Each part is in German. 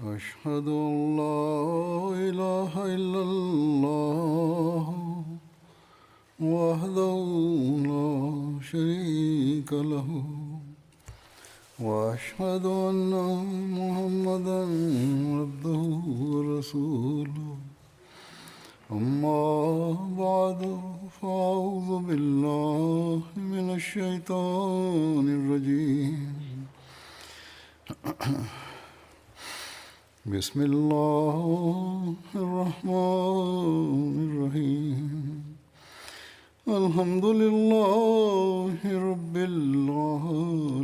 أشهد أن لا إله إلا الله وحده لا شريك له وأشهد أن محمدا عبده ورسوله أما بعد فأعوذ بالله من الشيطان الرجيم بسم الله الرحمن الرحيم الحمد لله رب العالمين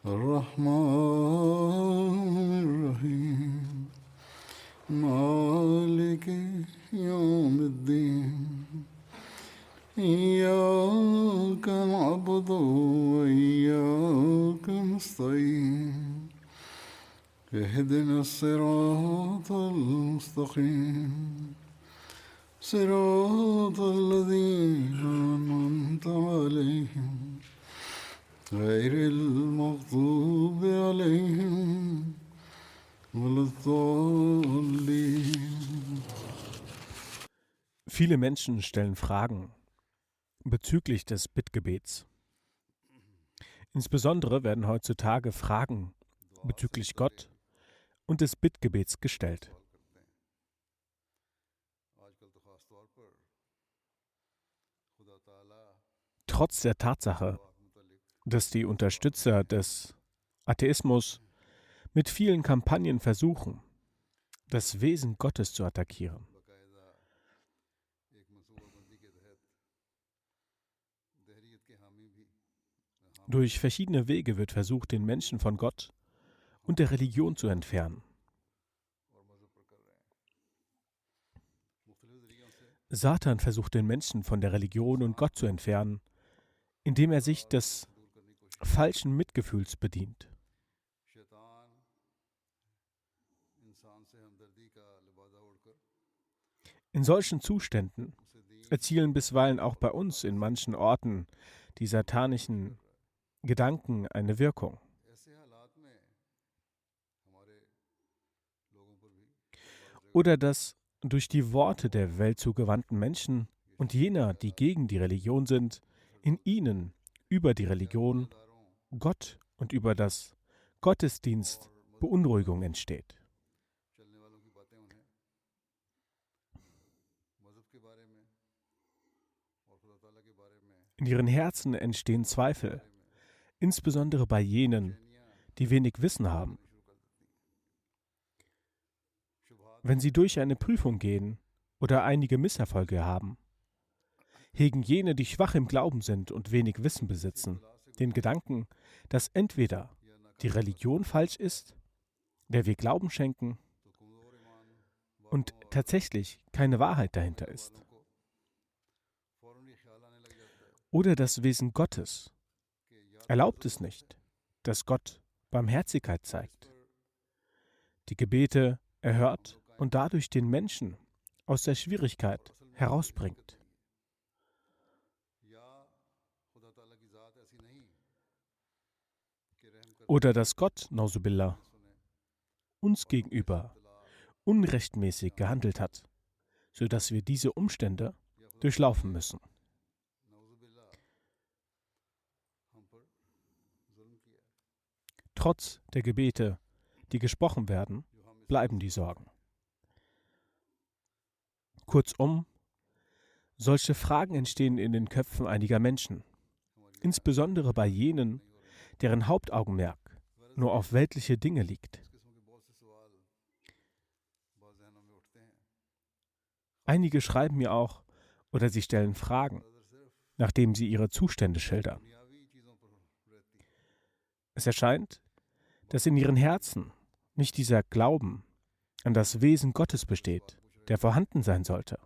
الرحمن الرحيم مالك يوم الدين إياك نعبد وإياك نستعين اهدنا الصراط المستقيم صراط الذين أنعمت عليهم غير المغضوب عليهم ولا الضالين. Viele Menschen stellen Fragen bezüglich des Bittgebets. Insbesondere werden heutzutage Fragen bezüglich Gott und des Bittgebets gestellt. Trotz der Tatsache, dass die Unterstützer des Atheismus mit vielen Kampagnen versuchen, das Wesen Gottes zu attackieren. Durch verschiedene Wege wird versucht, den Menschen von Gott und der Religion zu entfernen. Satan versucht, den Menschen von der Religion und Gott zu entfernen, indem er sich des falschen Mitgefühls bedient. In solchen Zuständen erzielen bisweilen auch bei uns in manchen Orten die satanischen Gedanken eine Wirkung. Oder dass durch die Worte der Welt zugewandten Menschen und jener, die gegen die Religion sind, in ihnen über die Religion, Gott und über das Gottesdienst Beunruhigung entsteht. In ihren Herzen entstehen Zweifel, insbesondere bei jenen, die wenig Wissen haben. Wenn sie durch eine Prüfung gehen oder einige Misserfolge haben, hegen jene, die schwach im Glauben sind und wenig Wissen besitzen, den Gedanken, dass entweder die Religion falsch ist, der wir Glauben schenken, und tatsächlich keine Wahrheit dahinter ist. Oder das Wesen Gottes erlaubt es nicht, dass Gott Barmherzigkeit zeigt, die Gebete erhört und dadurch den Menschen aus der Schwierigkeit herausbringt. Oder dass Gott, Nauzubillah, uns gegenüber unrechtmäßig gehandelt hat, sodass wir diese Umstände durchlaufen müssen. Trotz der Gebete, die gesprochen werden, bleiben die Sorgen. Kurzum, solche Fragen entstehen in den Köpfen einiger Menschen, insbesondere bei jenen, deren Hauptaugenmerk nur auf weltliche Dinge liegt. Einige schreiben mir auch oder sie stellen Fragen, nachdem sie ihre Zustände schildern. Es erscheint, dass in ihren Herzen nicht dieser Glauben an das Wesen Gottes besteht, der vorhanden sein sollte.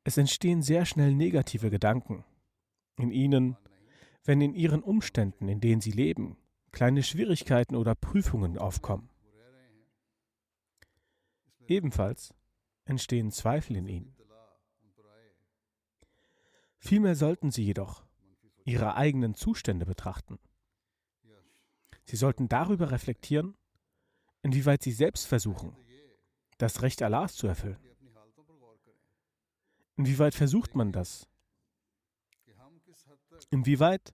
Es entstehen sehr schnell negative Gedanken in ihnen, wenn in ihren Umständen, in denen sie leben, kleine Schwierigkeiten oder Prüfungen aufkommen. Ebenfalls entstehen Zweifel in ihnen. Vielmehr sollten sie jedoch ihre eigenen Zustände betrachten. Sie sollten darüber reflektieren, inwieweit sie selbst versuchen, das Recht Allahs zu erfüllen. Inwieweit versucht man das? Inwieweit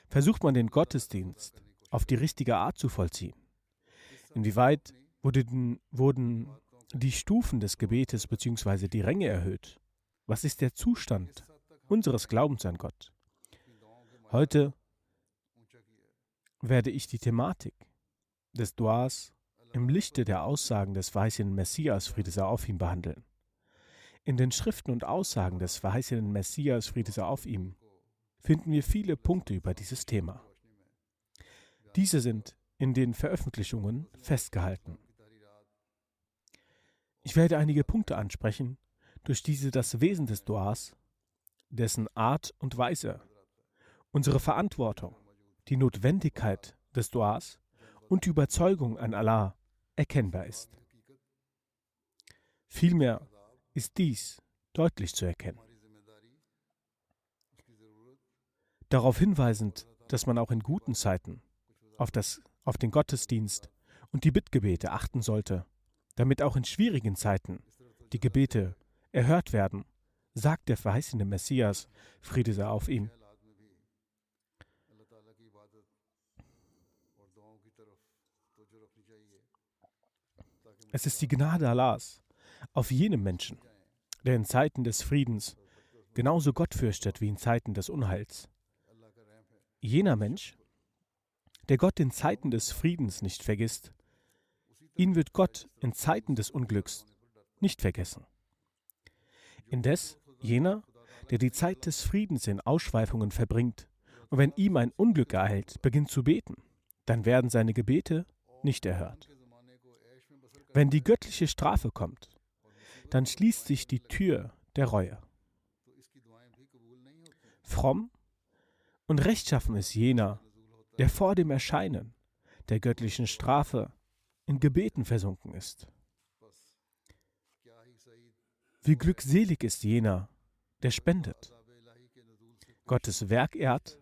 versucht man den Gottesdienst auf die richtige Art zu vollziehen? Inwieweit wurden die Stufen des Gebetes bzw. die Ränge erhöht? Was ist der Zustand unseres Glaubens an Gott? Heute werde ich die Thematik des Duas im Lichte der Aussagen des verheißenen Messias, Friede sei auf ihm, behandeln. In den Schriften und Aussagen des verheißenen Messias, Friede sei auf ihm, finden wir viele Punkte über dieses Thema. Diese sind in den Veröffentlichungen festgehalten. Ich werde einige Punkte ansprechen, durch diese das Wesen des Duas, dessen Art und Weise, unsere Verantwortung, die Notwendigkeit des Duas und die Überzeugung an Allah erkennbar ist. Vielmehr ist dies deutlich zu erkennen. Darauf hinweisend, dass man auch in guten Zeiten auf den Gottesdienst und die Bittgebete achten sollte, damit auch in schwierigen Zeiten die Gebete erhört werden, sagt der verheißene Messias, Friede sei auf ihm. Es ist die Gnade Allahs auf jenem Menschen, der in Zeiten des Friedens genauso Gott fürchtet wie in Zeiten des Unheils. Jener Mensch, der Gott in Zeiten des Friedens nicht vergisst, ihn wird Gott in Zeiten des Unglücks nicht vergessen. Indes jener, der die Zeit des Friedens in Ausschweifungen verbringt und wenn ihm ein Unglück ereilt, beginnt zu beten, dann werden seine Gebete nicht erhört. Wenn die göttliche Strafe kommt, dann schließt sich die Tür der Reue. Fromm und rechtschaffen ist jener, der vor dem Erscheinen der göttlichen Strafe in Gebeten versunken ist. Wie glückselig ist jener, der spendet, Gottes Werk ehrt,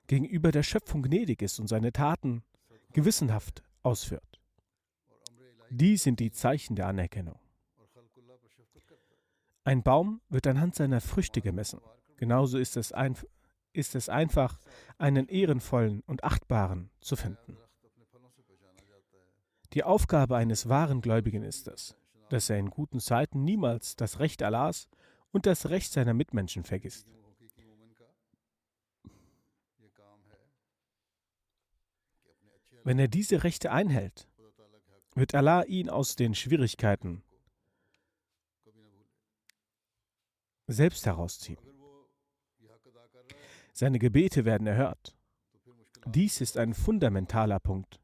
gegenüber der Schöpfung gnädig ist und seine Taten gewissenhaft ausführt. Dies sind die Zeichen der Anerkennung. Ein Baum wird anhand seiner Früchte gemessen. Genauso ist es einfach, einen ehrenvollen und achtbaren zu finden. Die Aufgabe eines wahren Gläubigen ist es, dass er in guten Zeiten niemals das Recht Allahs und das Recht seiner Mitmenschen vergisst. Wenn er diese Rechte einhält, wird Allah ihn aus den Schwierigkeiten selbst herausziehen. Seine Gebete werden erhört. Dies ist ein fundamentaler Punkt,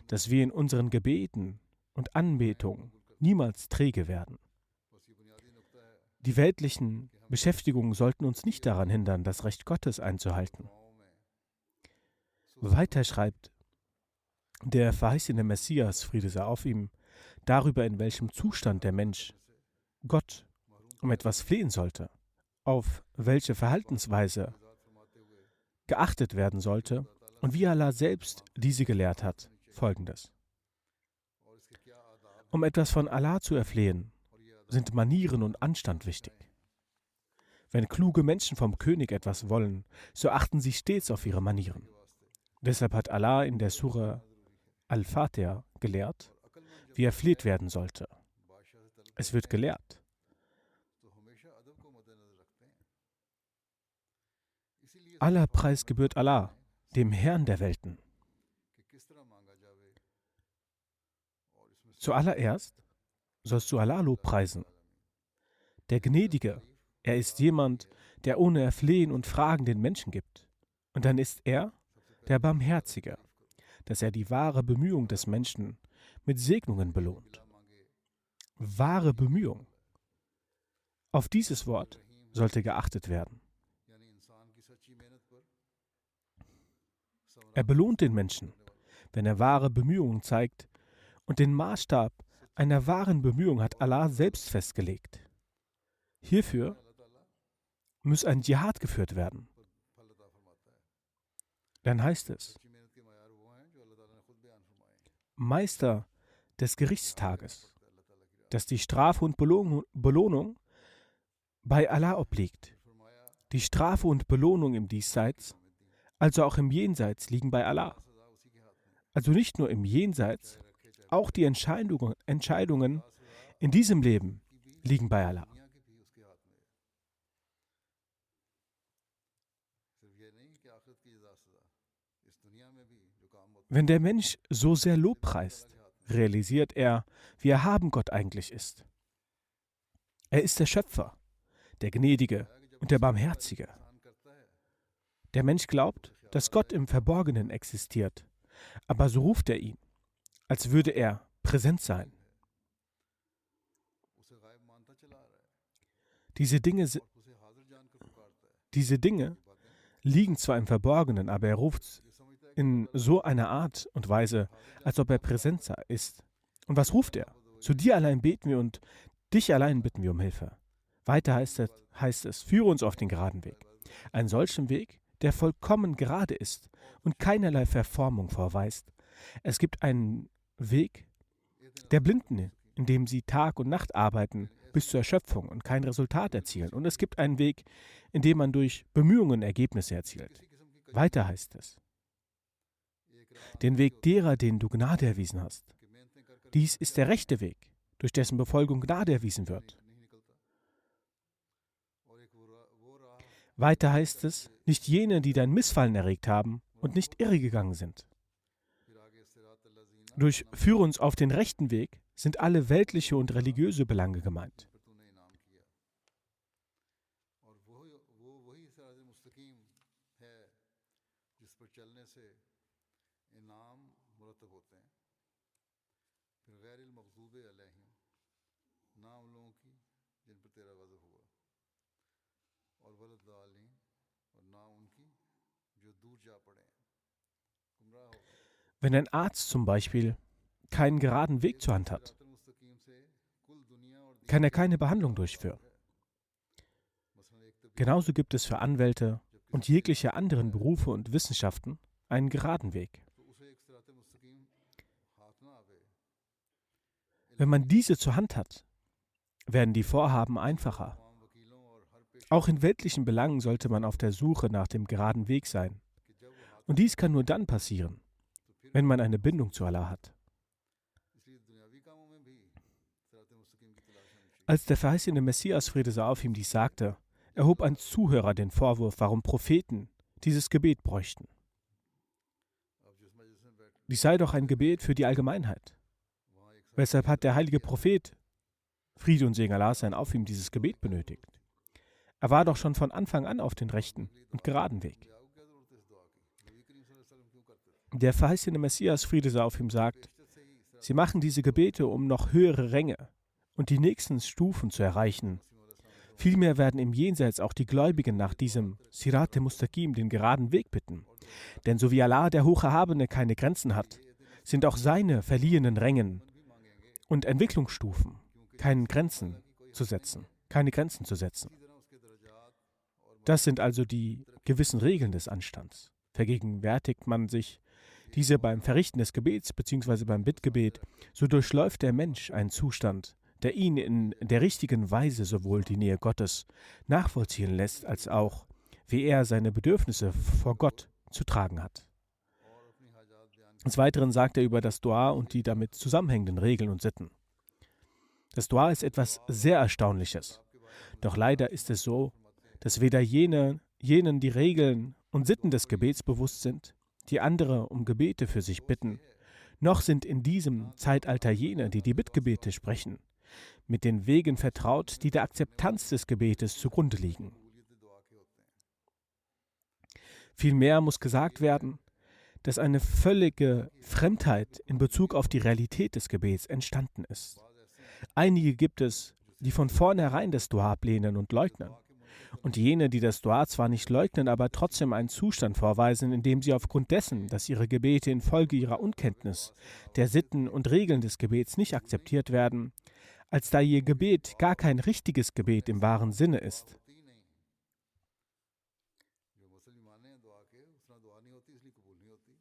dass wir in unseren Gebeten und Anbetungen niemals träge werden. Die weltlichen Beschäftigungen sollten uns nicht daran hindern, das Recht Gottes einzuhalten. Weiter schreibt der verheißene Messias, Friede sei auf ihm, darüber, in welchem Zustand der Mensch Gott um etwas flehen sollte, auf welche Verhaltensweise geachtet werden sollte und wie Allah selbst diese gelehrt hat, folgendes. Um etwas von Allah zu erflehen, sind Manieren und Anstand wichtig. Wenn kluge Menschen vom König etwas wollen, so achten sie stets auf ihre Manieren. Deshalb hat Allah in der Sura Al-Fatiha gelehrt, wie erfleht werden sollte. Es wird gelehrt. Aller Preis gebührt Allah, dem Herrn der Welten. Zuallererst sollst du Allah Lob preisen. Der Gnädige, er ist jemand, der ohne Erflehen und Fragen den Menschen gibt. Und dann ist er der Barmherzige, dass er die wahre Bemühung des Menschen mit Segnungen belohnt. Wahre Bemühung. Auf dieses Wort sollte geachtet werden. Er belohnt den Menschen, wenn er wahre Bemühungen zeigt, und den Maßstab einer wahren Bemühung hat Allah selbst festgelegt. Hierfür muss ein Dschihad geführt werden. dann heißt es, Meister des Gerichtstages, dass die Strafe und Belohnung bei Allah obliegt. Die Strafe und Belohnung im Diesseits, also auch im Jenseits, liegen bei Allah. Also nicht nur im Jenseits, auch die Entscheidungen in diesem Leben liegen bei Allah. Wenn der Mensch so sehr Lob preist, realisiert er, wie erhaben Gott eigentlich ist. Er ist der Schöpfer, der Gnädige und der Barmherzige. Der Mensch glaubt, dass Gott im Verborgenen existiert, aber so ruft er ihn, als würde er präsent sein. Diese Dinge liegen zwar im Verborgenen, aber er ruft in so einer Art und Weise, als ob er präsent ist. Und was ruft er? Zu dir allein beten wir und dich allein bitten wir um Hilfe. Weiter heißt es, führe uns auf den geraden Weg. Einen solchen Weg, der vollkommen gerade ist und keinerlei Verformung vorweist. Es gibt einen Weg der Blinden, in dem sie Tag und Nacht arbeiten, bis zur Erschöpfung und kein Resultat erzielen. Und es gibt einen Weg, in dem man durch Bemühungen Ergebnisse erzielt. Weiter heißt es, den Weg derer, denen du Gnade erwiesen hast. Dies ist der rechte Weg, durch dessen Befolgung Gnade erwiesen wird. Weiter heißt es, nicht jene, die dein Missfallen erregt haben und nicht irregegangen sind. Durch Führe uns auf den rechten Weg sind alle weltliche und religiöse Belange gemeint. Wenn ein Arzt zum Beispiel keinen geraden Weg zur Hand hat, kann er keine Behandlung durchführen. Genauso gibt es für Anwälte und jegliche anderen Berufe und Wissenschaften einen geraden Weg. Wenn man diese zur Hand hat, werden die Vorhaben einfacher. Auch in weltlichen Belangen sollte man auf der Suche nach dem geraden Weg sein. Und dies kann nur dann passieren, wenn man eine Bindung zu Allah hat. Als der verheißene Messias, Friede sei auf ihm, dies sagte, erhob ein Zuhörer den Vorwurf, warum Propheten dieses Gebet bräuchten. Dies sei doch ein Gebet für die Allgemeinheit. Weshalb hat der heilige Prophet, Friede und Segen Allah sein auf ihm, dieses Gebet benötigt? Er war doch schon von Anfang an auf den rechten und geraden Weg. Der verheißene Messias, Friede sei auf ihm, sagt, sie machen diese Gebete, um noch höhere Ränge und die nächsten Stufen zu erreichen. Vielmehr werden im Jenseits auch die Gläubigen nach diesem Sirat Mustaqim, den geraden Weg, bitten. Denn so wie Allah, der Hocherhabene, keine Grenzen hat, sind auch seine verliehenen Rängen und Entwicklungsstufen keine Grenzen zu setzen. Das sind also die gewissen Regeln des Anstands. Vergegenwärtigt man sich diese beim Verrichten des Gebets bzw. beim Bittgebet, so durchläuft der Mensch einen Zustand, der ihn in der richtigen Weise sowohl die Nähe Gottes nachvollziehen lässt, als auch, wie er seine Bedürfnisse vor Gott zu tragen hat. Des Weiteren sagt er über das Dua und die damit zusammenhängenden Regeln und Sitten. Das Dua ist etwas sehr Erstaunliches. Doch leider ist es so, dass weder jenen die Regeln und Sitten des Gebets bewusst sind, die andere um Gebete für sich bitten, noch sind in diesem Zeitalter jene, die die Bittgebete sprechen, mit den Wegen vertraut, die der Akzeptanz des Gebetes zugrunde liegen. Vielmehr muss gesagt werden, dass eine völlige Fremdheit in Bezug auf die Realität des Gebets entstanden ist. Einige gibt es, die von vornherein das Dua ablehnen und leugnen. Und jene, die das Dua zwar nicht leugnen, aber trotzdem einen Zustand vorweisen, in dem sie aufgrund dessen, dass ihre Gebete infolge ihrer Unkenntnis der Sitten und Regeln des Gebets nicht akzeptiert werden, als da ihr Gebet gar kein richtiges Gebet im wahren Sinne ist. होती इसलिए कबूल नहीं होती,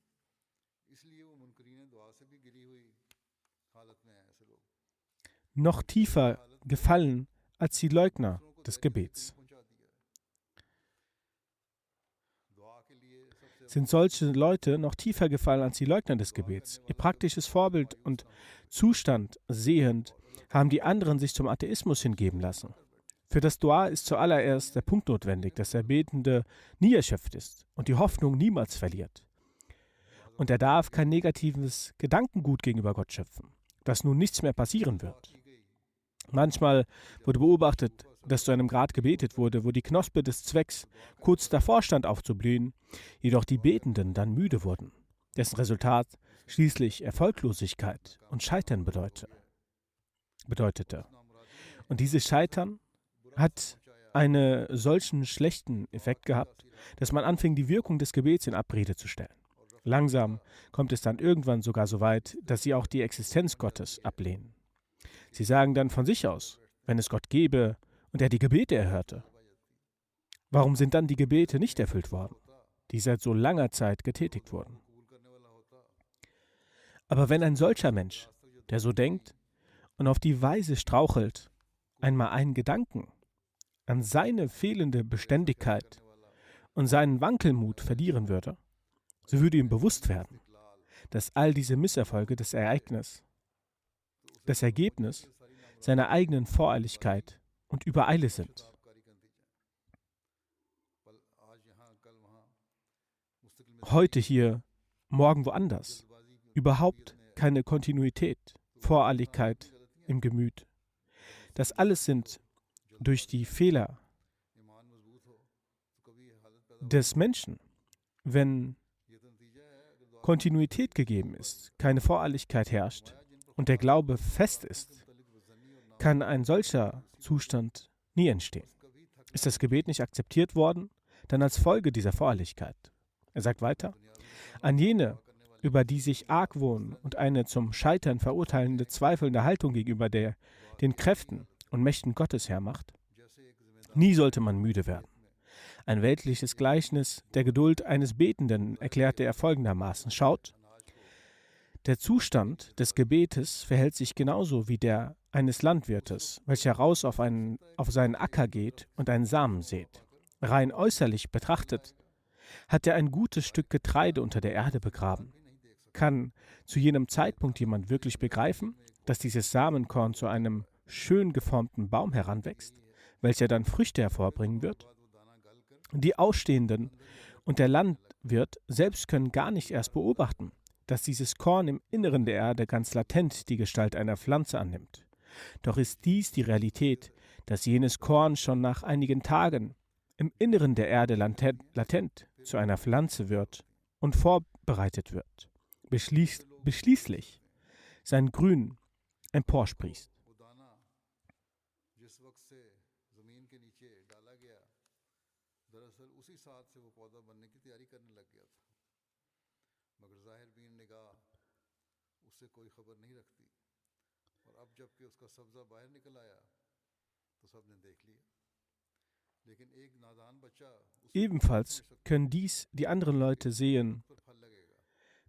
इसलिए वो मुनकरीन दुआ से भी गिरी हुई हालत में हैं ऐसे लोग। noch tiefer gefallen als die Leugner दूसरों को des दर्जे से Gebets. करीब पहुंचा दिया है। दुआ के लिए सबसे Sind solche Leute noch tiefer gefallen als die Leugner des Gebets? Ihr praktisches Vorbild und Zustand sehend haben die anderen sich zum Atheismus hingeben lassen. Für das Dua ist zuallererst der Punkt notwendig, dass der Betende nie erschöpft ist und die Hoffnung niemals verliert. Und er darf kein negatives Gedankengut gegenüber Gott schöpfen, dass nun nichts mehr passieren wird. Manchmal wurde beobachtet, dass zu einem Grad gebetet wurde, wo die Knospe des Zwecks kurz davor stand aufzublühen, jedoch die Betenden dann müde wurden, dessen Resultat schließlich Erfolglosigkeit und Scheitern bedeutete. Und dieses Scheitern hat einen solchen schlechten Effekt gehabt, dass man anfing, die Wirkung des Gebets in Abrede zu stellen. Langsam kommt es dann irgendwann sogar so weit, dass sie auch die Existenz Gottes ablehnen. Sie sagen dann von sich aus, wenn es Gott gäbe und er die Gebete erhörte, warum sind dann die Gebete nicht erfüllt worden, die seit so langer Zeit getätigt wurden? Aber wenn ein solcher Mensch, der so denkt und auf die Weise strauchelt, einmal einen Gedanken an seine fehlende Beständigkeit und seinen Wankelmut verlieren würde, so würde ihm bewusst werden, dass all diese Misserfolge das Ergebnis seiner eigenen Voreiligkeit und Übereile sind. Heute hier, morgen woanders. Überhaupt keine Kontinuität, Voreiligkeit im Gemüt. Das alles sind durch die Fehler des Menschen. Wenn Kontinuität gegeben ist, keine Voreiligkeit herrscht und der Glaube fest ist, kann ein solcher Zustand nie entstehen. Ist das Gebet nicht akzeptiert worden, dann als Folge dieser Voreiligkeit. Er sagt weiter, an jene, über die sich Argwohn und eine zum Scheitern verurteilende, zweifelnde Haltung gegenüber den Kräften und Mächten Gottes hermacht, nie sollte man müde werden. Ein weltliches Gleichnis der Geduld eines Betenden erklärte er folgendermaßen. Schaut, der Zustand des Gebetes verhält sich genauso wie der eines Landwirtes, welcher raus auf seinen Acker geht und einen Samen sät. Rein äußerlich betrachtet hat er ein gutes Stück Getreide unter der Erde begraben. Kann zu jenem Zeitpunkt jemand wirklich begreifen, dass dieses Samenkorn zu einem schön geformten Baum heranwächst, welcher dann Früchte hervorbringen wird? Die Ausstehenden und der Landwirt selbst können gar nicht erst beobachten, dass dieses Korn im Inneren der Erde ganz latent die Gestalt einer Pflanze annimmt. Doch ist dies die Realität, dass jenes Korn schon nach einigen Tagen im Inneren der Erde latent zu einer Pflanze wird und vorbereitet wird, beschließlich sein Grün emporsprießt. Ebenfalls können dies die anderen Leute sehen.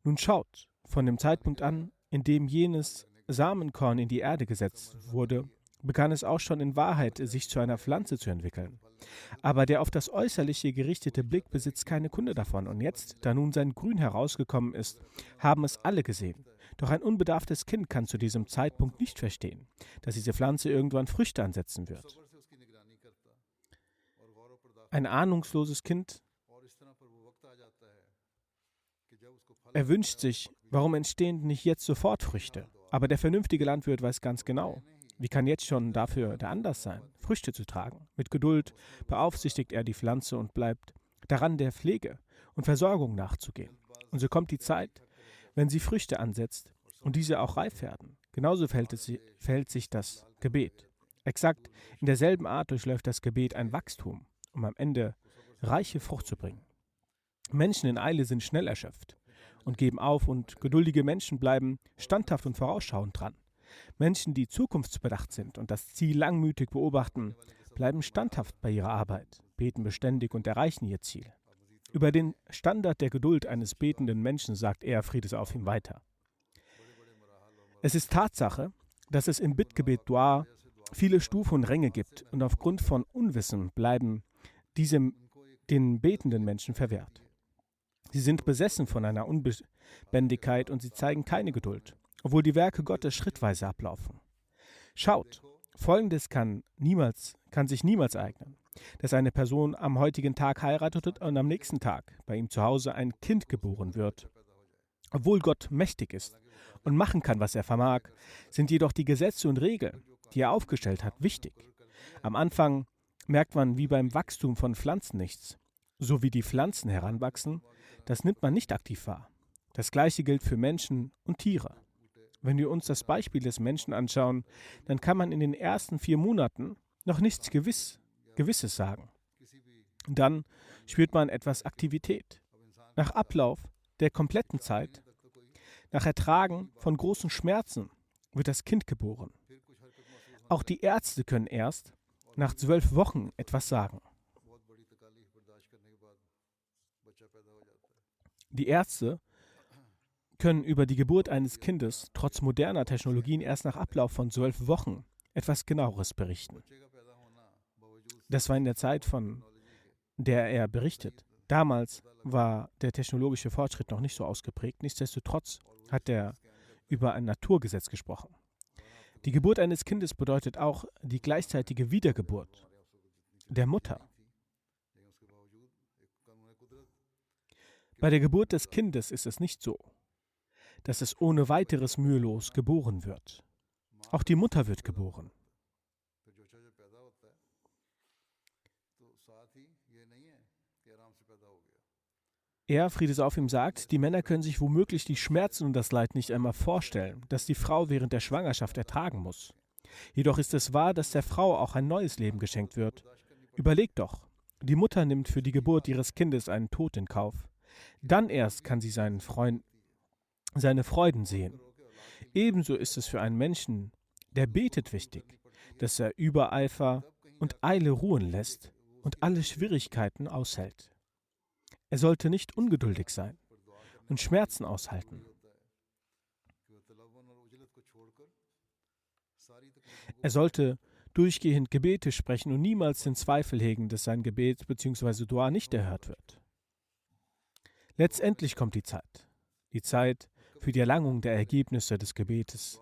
Nun schaut, von dem Zeitpunkt an, in dem jenes Samenkorn in die Erde gesetzt wurde, begann es auch schon in Wahrheit, sich zu einer Pflanze zu entwickeln. Aber der auf das Äußerliche gerichtete Blick besitzt keine Kunde davon. Und jetzt, da nun sein Grün herausgekommen ist, haben es alle gesehen. Doch ein unbedarftes Kind kann zu diesem Zeitpunkt nicht verstehen, dass diese Pflanze irgendwann Früchte ansetzen wird. Ein ahnungsloses Kind erwünscht sich, warum entstehen nicht jetzt sofort Früchte? Aber der vernünftige Landwirt weiß ganz genau, wie kann jetzt schon dafür der Anlass sein, Früchte zu tragen. Mit Geduld beaufsichtigt er die Pflanze und bleibt daran, der Pflege und Versorgung nachzugehen. Und so kommt die Zeit, wenn sie Früchte ansetzt und diese auch reif werden. Genauso verhält sich das Gebet. Exakt in derselben Art durchläuft das Gebet ein Wachstum, um am Ende reiche Frucht zu bringen. Menschen in Eile sind schnell erschöpft und geben auf und geduldige Menschen bleiben standhaft und vorausschauend dran. Menschen, die zukunftsbedacht sind und das Ziel langmütig beobachten, bleiben standhaft bei ihrer Arbeit, beten beständig und erreichen ihr Ziel. Über den Standard der Geduld eines betenden Menschen sagt er, Friede sei auf ihm, weiter. Es ist Tatsache, dass es im Bittgebet Dua viele Stufen und Ränge gibt und aufgrund von Unwissen bleiben diesem den betenden Menschen verwehrt. Sie sind besessen von einer Unbändigkeit und sie zeigen keine Geduld, obwohl die Werke Gottes schrittweise ablaufen. Schaut, Folgendes kann sich niemals eignen, dass eine Person am heutigen Tag heiratet und am nächsten Tag bei ihm zu Hause ein Kind geboren wird. Obwohl Gott mächtig ist und machen kann, was er vermag, sind jedoch die Gesetze und Regeln, die er aufgestellt hat, wichtig. Am Anfang merkt man wie beim Wachstum von Pflanzen nichts. So wie die Pflanzen heranwachsen, das nimmt man nicht aktiv wahr. Das Gleiche gilt für Menschen und Tiere. Wenn wir uns das Beispiel des Menschen anschauen, dann kann man in den ersten 4 Monaten noch nichts Gewisses sagen. Dann spürt man etwas Aktivität. Nach Ablauf der kompletten Zeit, nach Ertragen von großen Schmerzen, wird das Kind geboren. Auch die Ärzte können erst nach 12 Wochen etwas sagen. Die Ärzte können über die Geburt eines Kindes trotz moderner Technologien erst nach Ablauf von 12 Wochen etwas Genaueres berichten. Das war in der Zeit, von der er berichtet. Damals war der technologische Fortschritt noch nicht so ausgeprägt. Nichtsdestotrotz hat er über ein Naturgesetz gesprochen. Die Geburt eines Kindes bedeutet auch die gleichzeitige Wiedergeburt der Mutter. Bei der Geburt des Kindes ist es nicht so, dass es ohne weiteres mühelos geboren wird. Auch die Mutter wird geboren. Er, Friede sei auf ihm, sagt, die Männer können sich womöglich die Schmerzen und das Leid nicht einmal vorstellen, das die Frau während der Schwangerschaft ertragen muss. Jedoch ist es wahr, dass der Frau auch ein neues Leben geschenkt wird. Überlegt doch, die Mutter nimmt für die Geburt ihres Kindes einen Tod in Kauf. Dann erst kann sie seine Freuden sehen. Ebenso ist es für einen Menschen, der betet, wichtig, dass er Übereifer und Eile ruhen lässt und alle Schwierigkeiten aushält. Er sollte nicht ungeduldig sein und Schmerzen aushalten. Er sollte durchgehend Gebete sprechen und niemals den Zweifel hegen, dass sein Gebet bzw. Dua nicht erhört wird. Letztendlich kommt die Zeit für die Erlangung der Ergebnisse des Gebetes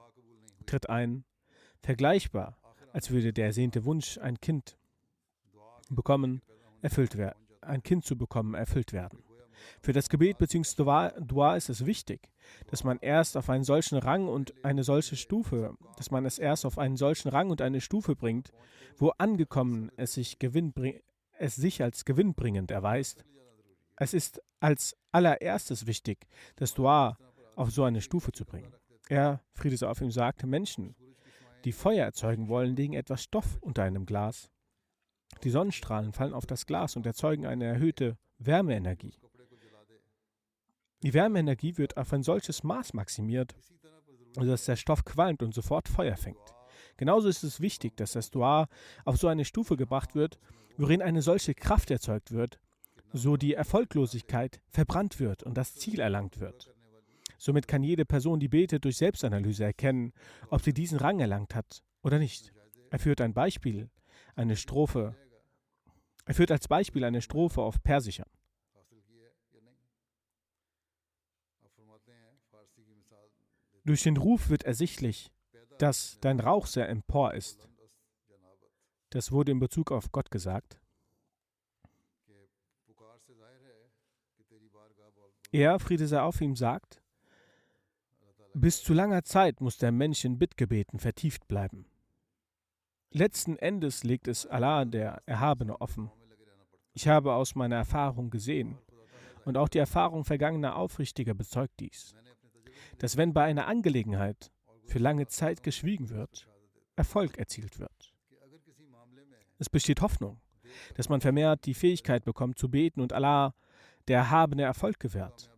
tritt ein, vergleichbar, als würde der ersehnte Wunsch, ein Kind zu bekommen, erfüllt werden. Für das Gebet bzw. Dua ist es wichtig, dass man es erst auf einen solchen Rang und eine Stufe bringt, wo angekommen es sich als gewinnbringend erweist. Es ist als allererstes wichtig, das Dua auf so eine Stufe zu bringen. Er, Friede sei auf ihm, sagte, Menschen, die Feuer erzeugen wollen, legen etwas Stoff unter einem Glas. Die Sonnenstrahlen fallen auf das Glas und erzeugen eine erhöhte Wärmeenergie. Die Wärmeenergie wird auf ein solches Maß maximiert, dass der Stoff qualmt und sofort Feuer fängt. Genauso ist es wichtig, dass das Dua auf so eine Stufe gebracht wird, worin eine solche Kraft erzeugt wird, so die Erfolglosigkeit verbrannt wird und das Ziel erlangt wird. Somit kann jede Person, die betet, durch Selbstanalyse erkennen, ob sie diesen Rang erlangt hat oder nicht. Er führt als Beispiel eine Strophe auf Persisch an. Durch den Ruf wird ersichtlich, dass dein Rauch sehr empor ist. Das wurde in Bezug auf Gott gesagt. Er, Friede sei auf ihm, sagt, bis zu langer Zeit muss der Mensch in Bittgebeten vertieft bleiben. Letzten Endes legt es Allah, der Erhabene, offen. Ich habe aus meiner Erfahrung gesehen, und auch die Erfahrung vergangener Aufrichtiger bezeugt dies, dass wenn bei einer Angelegenheit für lange Zeit geschwiegen wird, Erfolg erzielt wird. Es besteht Hoffnung, dass man vermehrt die Fähigkeit bekommt zu beten und Allah, der Erhabene, Erfolg gewährt.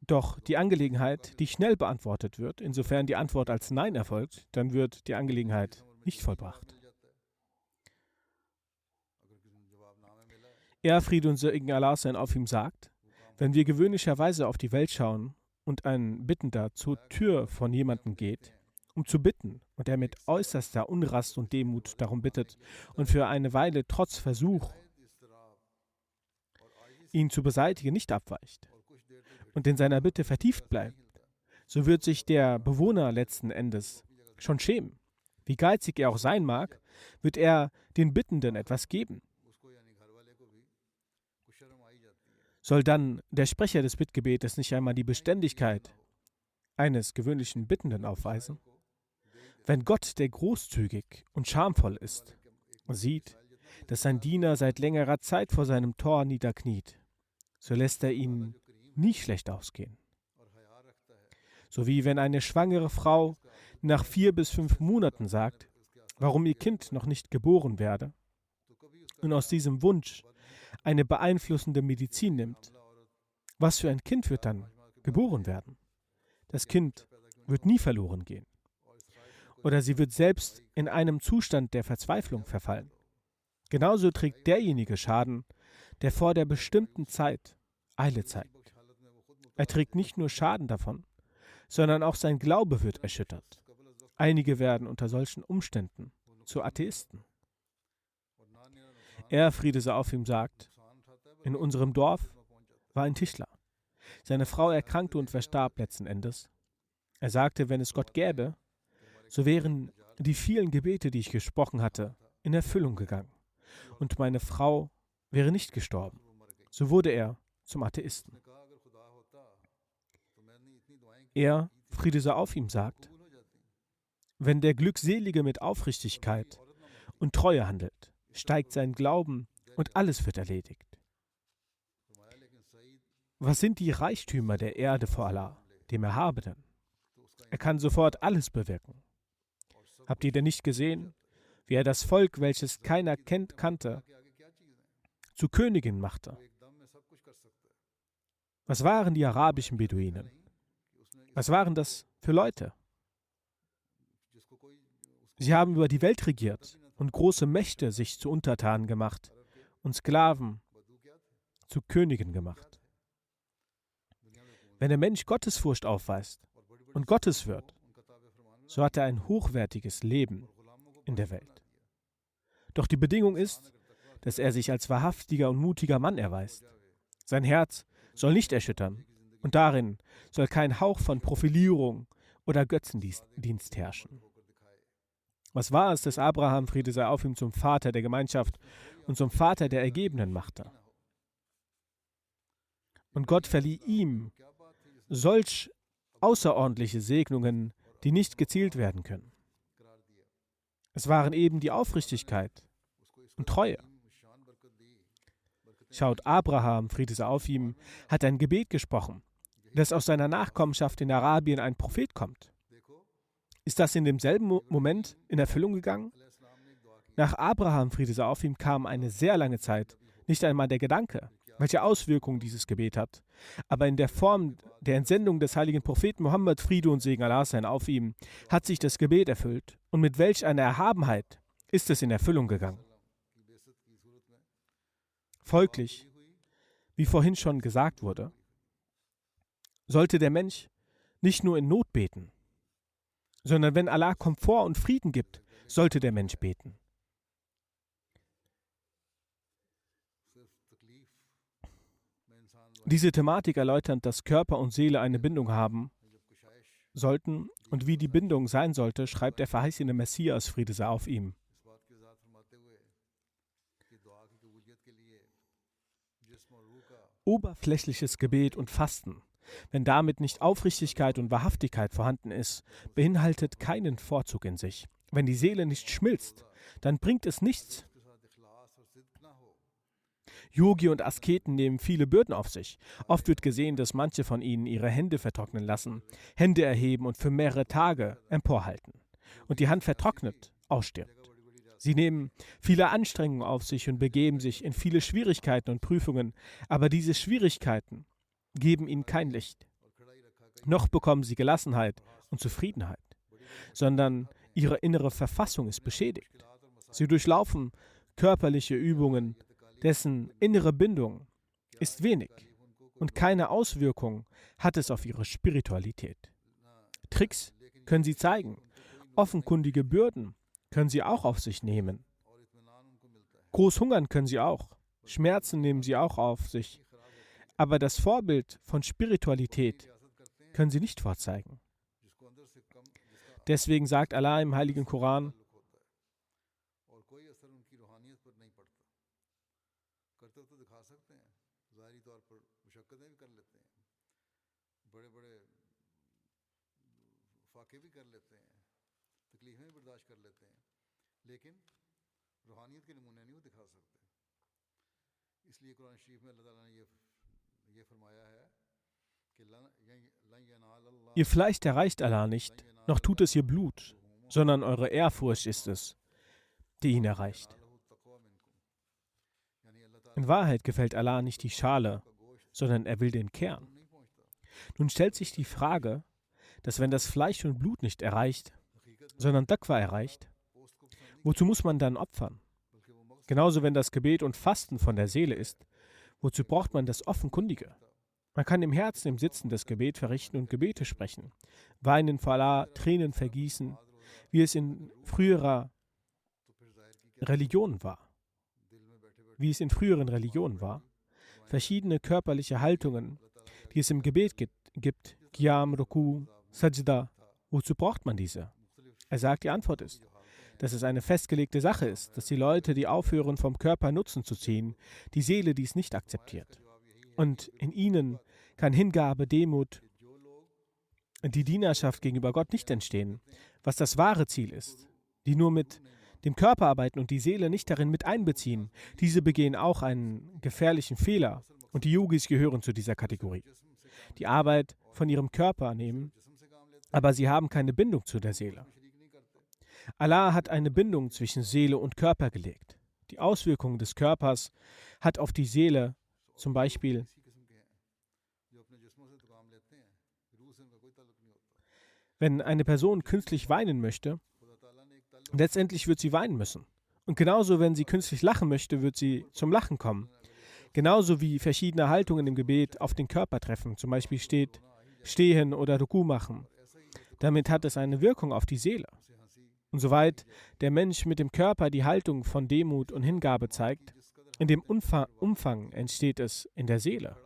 Doch die Angelegenheit, die schnell beantwortet wird, insofern die Antwort als Nein erfolgt, dann wird die Angelegenheit nicht vollbracht. Er, Friede und Segen Allah sein auf ihm, sagt: Wenn wir gewöhnlicherweise auf die Welt schauen und ein Bittender zur Tür von jemandem geht, um zu bitten, und er mit äußerster Unrast und Demut darum bittet und für eine Weile trotz Versuch, ihn zu beseitigen, nicht abweicht und in seiner Bitte vertieft bleibt, so wird sich der Bewohner letzten Endes schon schämen. Wie geizig er auch sein mag, wird er den Bittenden etwas geben. Soll dann der Sprecher des Bittgebetes nicht einmal die Beständigkeit eines gewöhnlichen Bittenden aufweisen? Wenn Gott, der großzügig und schamvoll ist, sieht, dass sein Diener seit längerer Zeit vor seinem Tor niederkniet, so lässt er ihn nie schlecht ausgehen. So wie wenn eine schwangere Frau nach 4 bis 5 Monaten sagt, warum ihr Kind noch nicht geboren werde, und aus diesem Wunsch eine beeinflussende Medizin nimmt. Was für ein Kind wird dann geboren werden? Das Kind wird nie verloren gehen. Oder sie wird selbst in einem Zustand der Verzweiflung verfallen. Genauso trägt derjenige Schaden, der vor der bestimmten Zeit Eile zeigt. Er trägt nicht nur Schaden davon, sondern auch sein Glaube wird erschüttert. Einige werden unter solchen Umständen zu Atheisten. Er, Friede sei auf ihm, sagt: In unserem Dorf war ein Tischler. Seine Frau erkrankte und verstarb letzten Endes. Er sagte, wenn es Gott gäbe, so wären die vielen Gebete, die ich gesprochen hatte, in Erfüllung gegangen. Und meine Frau wäre nicht gestorben. So wurde er zum Atheisten. Er, Friede sei auf ihm, sagt: Wenn der Glückselige mit Aufrichtigkeit und Treue handelt, steigt sein Glauben und alles wird erledigt. Was sind die Reichtümer der Erde vor Allah, dem Erhabenen? Er kann sofort alles bewirken. Habt ihr denn nicht gesehen, wie er das Volk, welches keiner kannte, zu Königen machte? Was waren die arabischen Beduinen? Was waren das für Leute? Sie haben über die Welt regiert und große Mächte sich zu Untertanen gemacht und Sklaven zu Königen gemacht. Wenn der Mensch Gottesfurcht aufweist und Gottes wird, so hat er ein hochwertiges Leben in der Welt. Doch die Bedingung ist, dass er sich als wahrhaftiger und mutiger Mann erweist. Sein Herz soll nicht erschüttern und darin soll kein Hauch von Profilierung oder Götzendienst herrschen. Was war es, dass Abraham, Friede sei auf ihm, zum Vater der Gemeinschaft und zum Vater der Ergebenen machte? Und Gott verlieh ihm solch außerordentliche Segnungen, die nicht gezählt werden können. Es waren eben die Aufrichtigkeit und Treue. Schaut, Abraham, Friede sei auf ihm, hat ein Gebet gesprochen, dass aus seiner Nachkommenschaft in Arabien ein Prophet kommt. Ist das in demselben Moment in Erfüllung gegangen? Nach Abraham, Friede sei auf ihm, kam eine sehr lange Zeit nicht einmal der Gedanke, welche Auswirkungen dieses Gebet hat. Aber in der Form der Entsendung des heiligen Propheten Mohammed, Friede und Segen Allah sein auf ihm, hat sich das Gebet erfüllt. Und mit welch einer Erhabenheit ist es in Erfüllung gegangen. Folglich, wie vorhin schon gesagt wurde, sollte der Mensch nicht nur in Not beten, sondern wenn Allah Komfort und Frieden gibt, sollte der Mensch beten. Diese Thematik erläuternd, dass Körper und Seele eine Bindung haben sollten und wie die Bindung sein sollte, schreibt der verheißene Messias, Friede sei auf ihm. Oberflächliches Gebet und Fasten, wenn damit nicht Aufrichtigkeit und Wahrhaftigkeit vorhanden ist, beinhaltet keinen Vorzug in sich. Wenn die Seele nicht schmilzt, dann bringt es nichts. Yogi und Asketen nehmen viele Bürden auf sich. Oft wird gesehen, dass manche von ihnen ihre Hände vertrocknen lassen, Hände erheben und für mehrere Tage emporhalten. Und die Hand vertrocknet, ausstirbt. Sie nehmen viele Anstrengungen auf sich und begeben sich in viele Schwierigkeiten und Prüfungen, aber diese Schwierigkeiten geben ihnen kein Licht. Noch bekommen sie Gelassenheit und Zufriedenheit, sondern ihre innere Verfassung ist beschädigt. Sie durchlaufen körperliche Übungen dessen innere Bindung ist wenig und keine Auswirkung hat es auf ihre Spiritualität. Tricks können sie zeigen, offenkundige Bürden können sie auch auf sich nehmen. Groß hungern können sie auch, Schmerzen nehmen sie auch auf sich, aber das Vorbild von Spiritualität können sie nicht vorzeigen. Deswegen sagt Allah im Heiligen Koran, ihr Fleisch erreicht Allah nicht, noch tut es ihr Blut, sondern eure Ehrfurcht ist es, die ihn erreicht. In Wahrheit gefällt Allah nicht die Schale, sondern er will den Kern. Nun stellt sich die Frage, dass wenn das Fleisch und Blut nicht erreicht, sondern Taqwa erreicht, wozu muss man dann opfern? Genauso wenn das Gebet und Fasten von der Seele ist, wozu braucht man das Offenkundige? Man kann im Herzen im Sitzen das Gebet verrichten und Gebete sprechen, weinen vor Allah, Tränen vergießen, wie es in früheren Religionen war. Verschiedene körperliche Haltungen, die es im Gebet gibt, Qiyam, Ruku, Sajda, wozu braucht man diese? Er sagt, die Antwort ist, dass es eine festgelegte Sache ist, dass die Leute, die aufhören, vom Körper Nutzen zu ziehen, die Seele dies nicht akzeptiert. Und in ihnen kann Hingabe, Demut, die Dienerschaft gegenüber Gott nicht entstehen, was das wahre Ziel ist, die nur mit dem Körper arbeiten und die Seele nicht darin mit einbeziehen. Diese begehen auch einen gefährlichen Fehler und die Yogis gehören zu dieser Kategorie. Die Arbeit von ihrem Körper nehmen, aber sie haben keine Bindung zu der Seele. Allah hat eine Bindung zwischen Seele und Körper gelegt. Die Auswirkungen des Körpers hat auf die Seele zum Beispiel wenn eine Person künstlich weinen möchte, letztendlich wird sie weinen müssen. Und genauso, wenn sie künstlich lachen möchte, wird sie zum Lachen kommen. Genauso wie verschiedene Haltungen im Gebet auf den Körper treffen, zum Beispiel stehen oder Ruku machen. Damit hat es eine Wirkung auf die Seele. Und soweit der Mensch mit dem Körper die Haltung von Demut und Hingabe zeigt, in dem Umfang entsteht es in der Seele.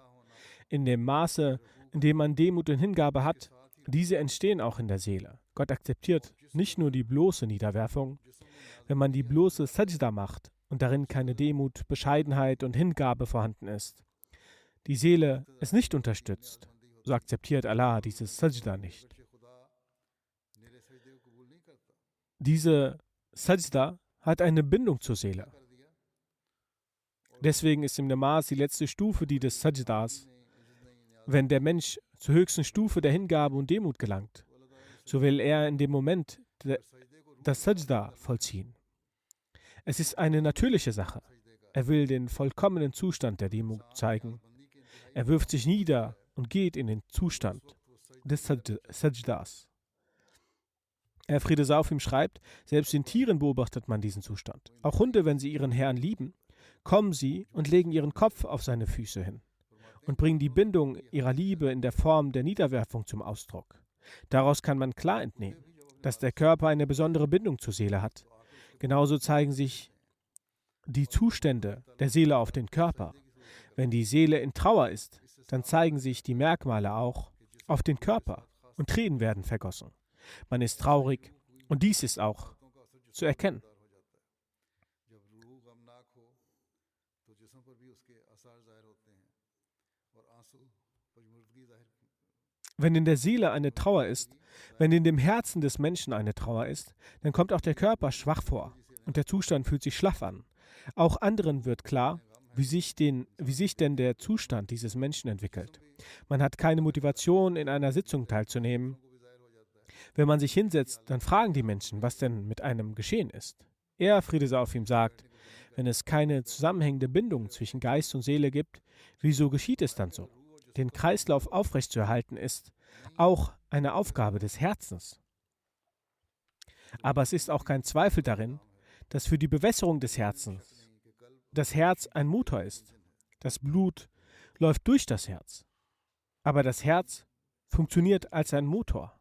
In dem Maße, in dem man Demut und Hingabe hat, diese entstehen auch in der Seele. Gott akzeptiert nicht nur die bloße Niederwerfung. Wenn man die bloße Sajda macht und darin keine Demut, Bescheidenheit und Hingabe vorhanden ist, die Seele es nicht unterstützt, so akzeptiert Allah dieses Sajda nicht. Diese Sajda hat eine Bindung zur Seele. Deswegen ist im Namaz die letzte Stufe die des Sajdas. Wenn der Mensch zur höchsten Stufe der Hingabe und Demut gelangt, so will er in dem Moment das Sajda vollziehen. Es ist eine natürliche Sache. Er will den vollkommenen Zustand der Demut zeigen. Er wirft sich nieder und geht in den Zustand des Sajdas. Friede sei auf ihm schreibt, selbst in Tieren beobachtet man diesen Zustand. Auch Hunde, wenn sie ihren Herrn lieben, kommen sie und legen ihren Kopf auf seine Füße hin und bringen die Bindung ihrer Liebe in der Form der Niederwerfung zum Ausdruck. Daraus kann man klar entnehmen, dass der Körper eine besondere Bindung zur Seele hat. Genauso zeigen sich die Zustände der Seele auf den Körper. Wenn die Seele in Trauer ist, dann zeigen sich die Merkmale auch auf den Körper und Tränen werden vergossen. Man ist traurig und dies ist auch zu erkennen. Wenn in der Seele eine Trauer ist, wenn in dem Herzen des Menschen eine Trauer ist, dann kommt auch der Körper schwach vor und der Zustand fühlt sich schlaff an. Auch anderen wird klar, wie sich denn der Zustand dieses Menschen entwickelt. Man hat keine Motivation, in einer Sitzung teilzunehmen. Wenn man sich hinsetzt, dann fragen die Menschen, was denn mit einem geschehen ist. Er, Friede sei auf ihm, sagt, wenn es keine zusammenhängende Bindung zwischen Geist und Seele gibt, wieso geschieht es dann so? Den Kreislauf aufrechtzuerhalten ist auch eine Aufgabe des Herzens. Aber es ist auch kein Zweifel darin, dass für die Bewässerung des Herzens das Herz ein Motor ist. Das Blut läuft durch das Herz. Aber das Herz funktioniert als ein Motor.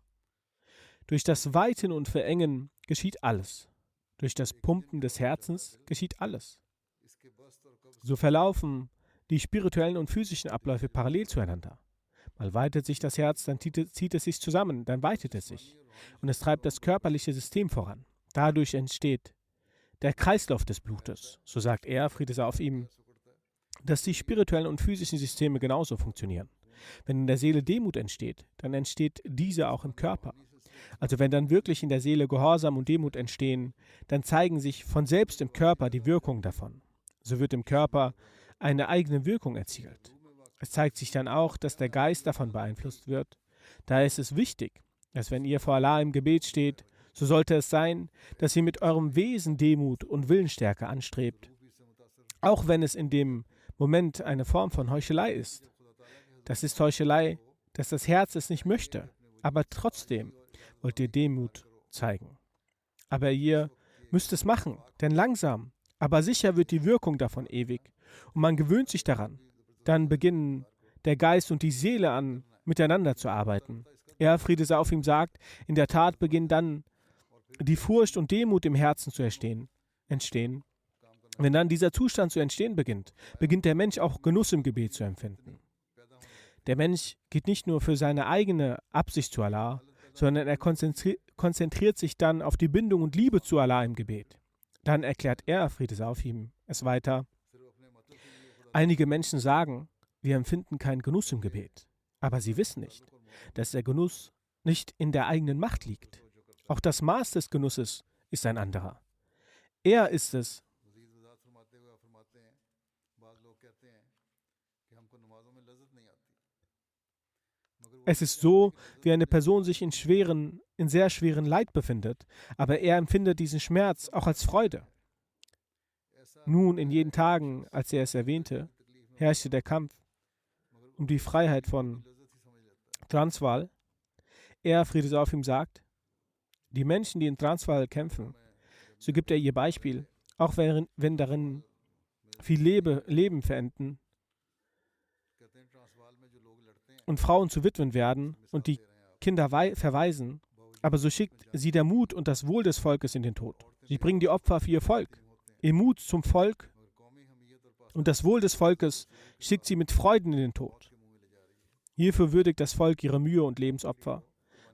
Durch das Weiten und Verengen geschieht alles. Durch das Pumpen des Herzens geschieht alles. So verlaufen die spirituellen und physischen Abläufe parallel zueinander. Mal weitet sich das Herz, dann zieht es sich zusammen, dann weitet es sich. Und es treibt das körperliche System voran. Dadurch entsteht der Kreislauf des Blutes. So sagt er, Friede sei auf ihm, dass die spirituellen und physischen Systeme genauso funktionieren. Wenn in der Seele Demut entsteht, dann entsteht diese auch im Körper. Also wenn dann wirklich in der Seele Gehorsam und Demut entstehen, dann zeigen sich von selbst im Körper die Wirkungen davon. So wird im Körper eine eigene Wirkung erzielt. Es zeigt sich dann auch, dass der Geist davon beeinflusst wird. Daher ist es wichtig, dass wenn ihr vor Allah im Gebet steht, so sollte es sein, dass ihr mit eurem Wesen Demut und Willensstärke anstrebt, auch wenn es in dem Moment eine Form von Heuchelei ist. Das ist Heuchelei, dass das Herz es nicht möchte, aber trotzdem wollt ihr Demut zeigen. Aber ihr müsst es machen, denn langsam, aber sicher wird die Wirkung davon ewig und man gewöhnt sich daran. Dann beginnen der Geist und die Seele an, miteinander zu arbeiten. Er, Friede sei auf ihm, sagt, in der Tat beginnt dann die Furcht und Demut im Herzen zu entstehen. Wenn dann dieser Zustand zu entstehen beginnt, beginnt der Mensch auch Genuss im Gebet zu empfinden. Der Mensch geht nicht nur für seine eigene Absicht zu Allah, sondern er konzentriert sich dann auf die Bindung und Liebe zu Allah im Gebet. Dann erklärt er, Friede sei auf ihm, es weiter. Einige Menschen sagen, wir empfinden keinen Genuss im Gebet, aber sie wissen nicht, dass der Genuss nicht in der eigenen Macht liegt. Auch das Maß des Genusses ist ein anderer. Er ist es, es ist so, wie eine Person sich in sehr schweren Leid befindet, aber er empfindet diesen Schmerz auch als Freude. Nun, in jenen Tagen, als er es erwähnte, herrschte der Kampf um die Freiheit von Transvaal. Er, Friede sei auf ihm, sagt, die Menschen, die in Transvaal kämpfen, so gibt er ihr Beispiel, auch wenn darin viel Leben verenden und Frauen zu Witwen werden und die Kinder verwaisen, aber so schickt sie der Mut und das Wohl des Volkes in den Tod. Sie bringen die Opfer für ihr Volk. Ihr Mut zum Volk und das Wohl des Volkes schickt sie mit Freuden in den Tod. Hierfür würdigt das Volk ihre Mühe und Lebensopfer,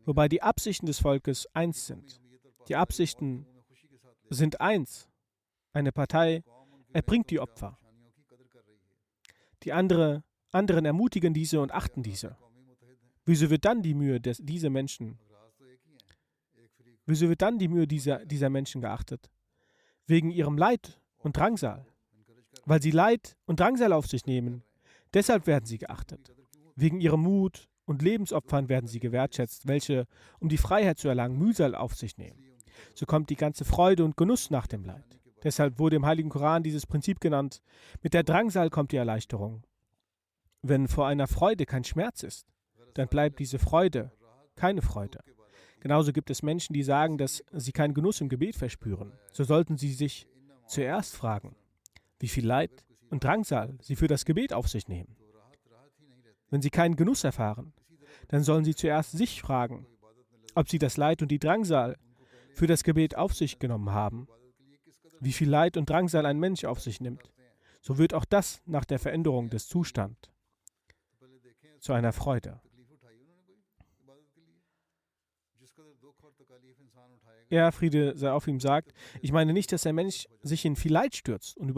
wobei die Absichten des Volkes eins sind. Die Absichten sind eins. Eine Partei erbringt die Opfer. Die anderen ermutigen diese und achten diese. Wieso wird dann die Mühe dieser Menschen geachtet? Wegen ihrem Leid und Drangsal. Weil sie Leid und Drangsal auf sich nehmen, deshalb werden sie geachtet. Wegen ihrem Mut und Lebensopfern werden sie gewertschätzt, welche, um die Freiheit zu erlangen, Mühsal auf sich nehmen. So kommt die ganze Freude und Genuss nach dem Leid. Deshalb wurde im Heiligen Koran dieses Prinzip genannt, mit der Drangsal kommt die Erleichterung. Wenn vor einer Freude kein Schmerz ist, dann bleibt diese Freude keine Freude. Genauso gibt es Menschen, die sagen, dass sie keinen Genuss im Gebet verspüren. So sollten sie sich zuerst fragen, wie viel Leid und Drangsal sie für das Gebet auf sich nehmen. Wenn sie keinen Genuss erfahren, dann sollen sie zuerst sich fragen, ob sie das Leid und die Drangsal für das Gebet auf sich genommen haben. Wie viel Leid und Drangsal ein Mensch auf sich nimmt, so wird auch das nach der Veränderung des Zustands zu einer Freude. Er, Friede sei auf ihm, sagt, ich meine nicht, dass der Mensch sich in viel Leid stürzt und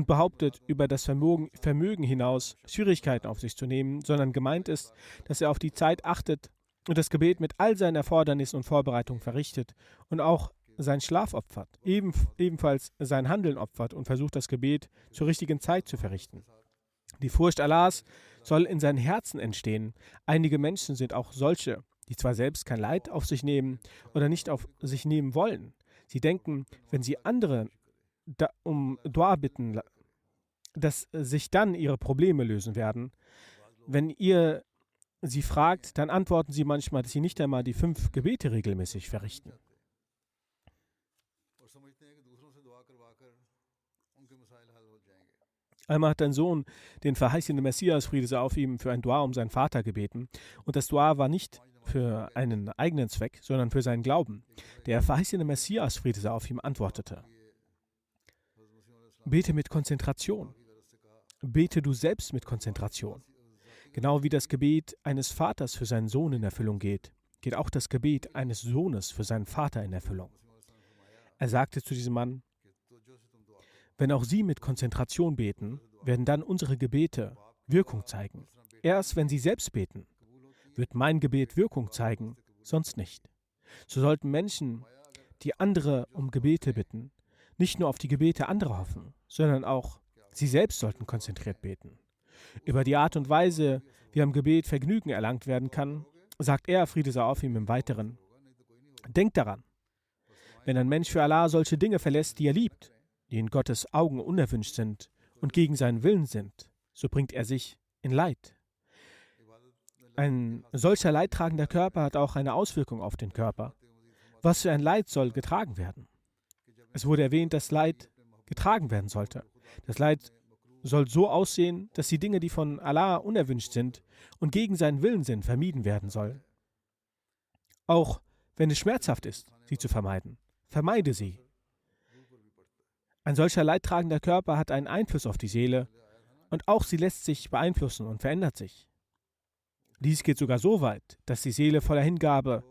behauptet, über das Vermögen hinaus Schwierigkeiten auf sich zu nehmen, sondern gemeint ist, dass er auf die Zeit achtet und das Gebet mit all seinen Erfordernissen und Vorbereitungen verrichtet und auch seinen Schlaf opfert, ebenfalls sein Handeln opfert und versucht, das Gebet zur richtigen Zeit zu verrichten. Die Furcht Allahs soll in seinen Herzen entstehen. Einige Menschen sind auch solche, die zwar selbst kein Leid auf sich nehmen oder nicht auf sich nehmen wollen. Sie denken, wenn sie andere um Dua bitten, dass sich dann ihre Probleme lösen werden. Wenn ihr sie fragt, dann antworten sie manchmal, dass sie nicht einmal die 5 Gebete regelmäßig verrichten. Einmal hat ein Sohn den verheißenen Messias, Friede sei auf ihm, für ein Dua um seinen Vater gebeten. Und das Dua war nicht für einen eigenen Zweck, sondern für seinen Glauben. Der verheißene Messias, Friede sei auf ihm, antwortete: Bete mit Konzentration. Bete du selbst mit Konzentration. Genau wie das Gebet eines Vaters für seinen Sohn in Erfüllung geht, geht auch das Gebet eines Sohnes für seinen Vater in Erfüllung. Er sagte zu diesem Mann: Wenn auch Sie mit Konzentration beten, werden dann unsere Gebete Wirkung zeigen. Erst wenn Sie selbst beten, wird mein Gebet Wirkung zeigen, sonst nicht. So sollten Menschen, die andere um Gebete bitten, nicht nur auf die Gebete anderer hoffen, sondern auch sie selbst sollten konzentriert beten. Über die Art und Weise, wie am Gebet Vergnügen erlangt werden kann, sagt er, Friede sei auf ihm, im Weiteren: Denkt daran, wenn ein Mensch für Allah solche Dinge verlässt, die er liebt, die in Gottes Augen unerwünscht sind und gegen seinen Willen sind, so bringt er sich in Leid. Ein solcher leidtragender Körper hat auch eine Auswirkung auf den Körper. Was für ein Leid soll getragen werden? Es wurde erwähnt, dass Leid getragen werden sollte. Das Leid soll so aussehen, dass die Dinge, die von Allah unerwünscht sind und gegen seinen Willen sind, vermieden werden soll. Auch wenn es schmerzhaft ist, sie zu vermeiden, vermeide sie. Ein solcher leidtragender Körper hat einen Einfluss auf die Seele und auch sie lässt sich beeinflussen und verändert sich. Dies geht sogar so weit, dass die Seele voller Hingabe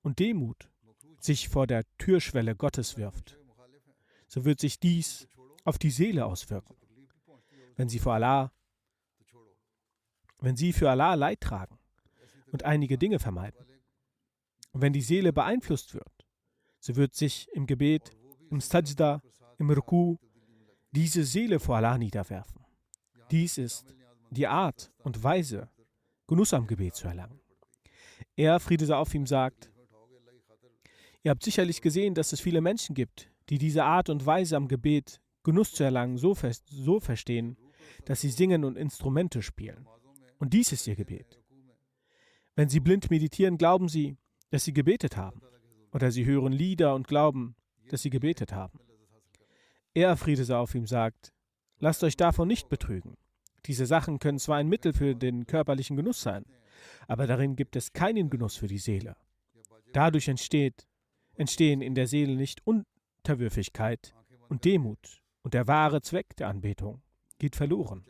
und Demut sich vor der Türschwelle Gottes wirft. So wird sich dies auf die Seele auswirken. Wenn sie für Allah Leid tragen und einige Dinge vermeiden. Und wenn die Seele beeinflusst wird, so wird sich im Gebet, im Sajda, im Ruku diese Seele vor Allah niederwerfen. Dies ist die Art und Weise, Genuss am Gebet zu erlangen. Er, Friede sei auf ihm, sagt: Ihr habt sicherlich gesehen, dass es viele Menschen gibt, die diese Art und Weise am Gebet, Genuss zu erlangen, so verstehen, dass sie singen und Instrumente spielen. Und dies ist ihr Gebet. Wenn sie blind meditieren, glauben sie, dass sie gebetet haben. Oder sie hören Lieder und glauben, dass sie gebetet haben. Er, Friede sei auf ihm, sagt: Lasst euch davon nicht betrügen. Diese Sachen können zwar ein Mittel für den körperlichen Genuss sein, aber darin gibt es keinen Genuss für die Seele. Dadurch entstehen in der Seele nicht Unterwürfigkeit und Demut, und der wahre Zweck der Anbetung geht verloren.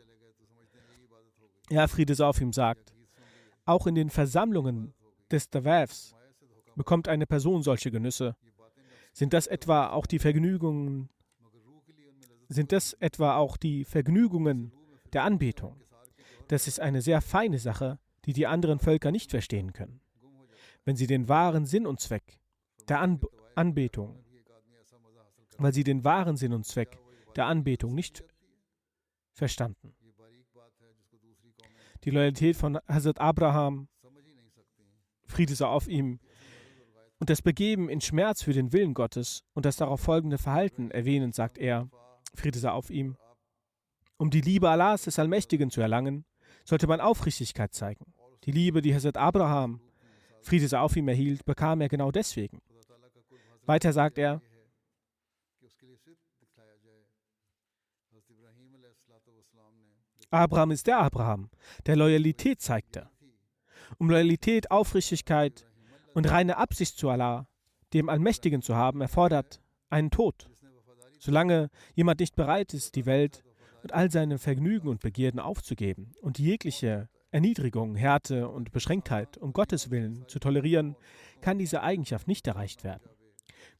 Ja, Friede sei auf ihm, sagt: Auch in den Versammlungen des Tawafs bekommt eine Person solche Genüsse. Sind das etwa auch die Vergnügungen der Anbetung? Das ist eine sehr feine Sache, die die anderen Völker nicht verstehen können. Wenn sie den wahren Sinn und Zweck der Anbetung nicht verstanden. Die Loyalität von Hazrat Abraham, Friede sei auf ihm, und das Begeben in Schmerz für den Willen Gottes und das darauf folgende Verhalten erwähnend, sagt er, Friede sei auf ihm: Um die Liebe Allahs des Allmächtigen zu erlangen, sollte man Aufrichtigkeit zeigen. Die Liebe, die Hazrat Abraham, Friede sei auf ihm, erhielt, bekam er genau deswegen. Weiter sagt er: Abraham ist der Abraham, der Loyalität zeigte. Um Loyalität, Aufrichtigkeit und reine Absicht zu Allah, dem Allmächtigen, zu haben, erfordert einen Tod. Solange jemand nicht bereit ist, die Welt und all seine Vergnügen und Begierden aufzugeben und jegliche Erniedrigung, Härte und Beschränktheit um Gottes Willen zu tolerieren, kann diese Eigenschaft nicht erreicht werden.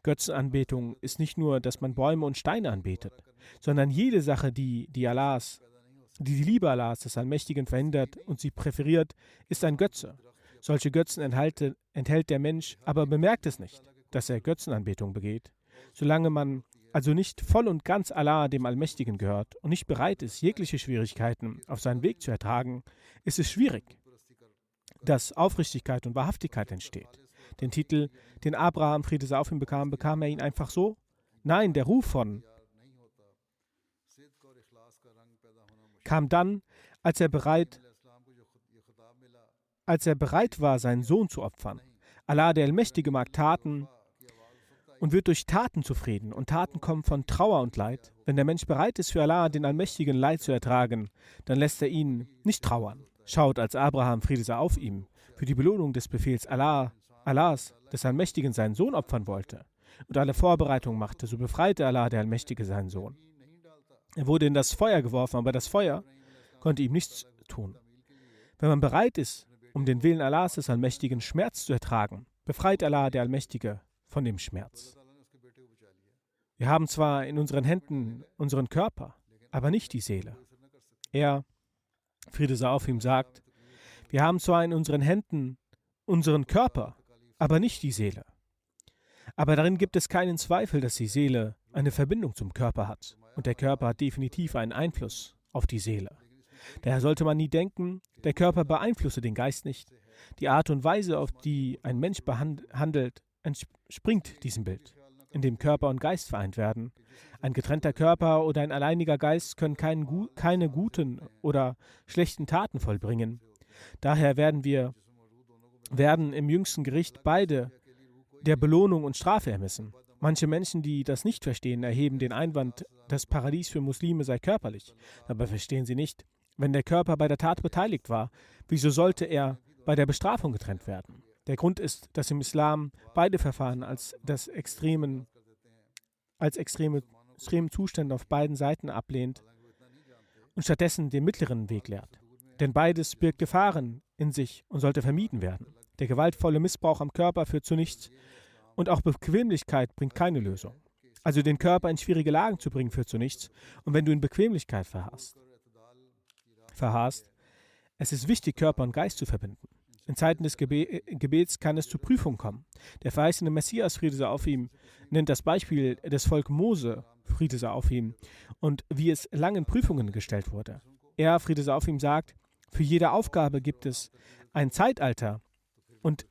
Götzenanbetung ist nicht nur, dass man Bäume und Steine anbetet, sondern jede Sache, die die Liebe Allahs des Allmächtigen verhindert und sie präferiert, ist ein Götze. Solche Götzen enthält der Mensch, aber bemerkt es nicht, dass er Götzenanbetung begeht. Solange man also nicht voll und ganz Allah, dem Allmächtigen, gehört und nicht bereit ist, jegliche Schwierigkeiten auf seinen Weg zu ertragen, ist es schwierig, dass Aufrichtigkeit und Wahrhaftigkeit entsteht. Den Titel, den Abraham, Friede sei auf ihm, bekam er ihn einfach so? Nein, der Ruf kam dann, als er bereit war, seinen Sohn zu opfern. Allah, der Allmächtige, mag Taten und wird durch Taten zufrieden. Und Taten kommen von Trauer und Leid. Wenn der Mensch bereit ist, für Allah, den Allmächtigen, Leid zu ertragen, dann lässt er ihn nicht trauern. Schaut, als Abraham, Friede sei auf ihm, für die Belohnung des Befehls Allahs, des Allmächtigen, seinen Sohn opfern wollte und alle Vorbereitungen machte, so befreite Allah, der Allmächtige, seinen Sohn. Er wurde in das Feuer geworfen, aber das Feuer konnte ihm nichts tun. Wenn man bereit ist, um den Willen Allahs, des Allmächtigen, Schmerz zu ertragen, befreit Allah, der Allmächtige, von dem Schmerz. Wir haben zwar in unseren Händen unseren Körper, aber nicht die Seele. Er, Friede sei auf ihm, sagt, wir haben zwar in unseren Händen unseren Körper, aber nicht die Seele. Aber darin gibt es keinen Zweifel, dass die Seele eine Verbindung zum Körper hat. Und der Körper hat definitiv einen Einfluss auf die Seele. Daher sollte man nie denken, der Körper beeinflusse den Geist nicht. Die Art und Weise, auf die ein Mensch handelt, entspringt diesem Bild, in dem Körper und Geist vereint werden. Ein getrennter Körper oder ein alleiniger Geist können keine guten oder schlechten Taten vollbringen. Daher werden im jüngsten Gericht beide der Belohnung und Strafe ermessen. Manche Menschen, die das nicht verstehen, erheben den Einwand, das Paradies für Muslime sei körperlich. Dabei verstehen sie nicht, wenn der Körper bei der Tat beteiligt war, wieso sollte er bei der Bestrafung getrennt werden? Der Grund ist, dass im Islam beide Verfahren als extreme Zustände auf beiden Seiten ablehnt und stattdessen den mittleren Weg lehrt. Denn beides birgt Gefahren in sich und sollte vermieden werden. Der gewaltvolle Missbrauch am Körper führt zu nichts und auch Bequemlichkeit bringt keine Lösung. Also den Körper in schwierige Lagen zu bringen, führt zu nichts. Und wenn du in Bequemlichkeit verharrst, es ist wichtig, Körper und Geist zu verbinden. In Zeiten des Gebets kann es zu Prüfungen kommen. Der verheißene Messias, Friede sei auf ihm, nennt das Beispiel des Volk Mose, Friede sei auf ihm, und wie es langen Prüfungen gestellt wurde. Er, Friede sei auf ihm, sagt, für jede Aufgabe gibt es ein Zeitalter und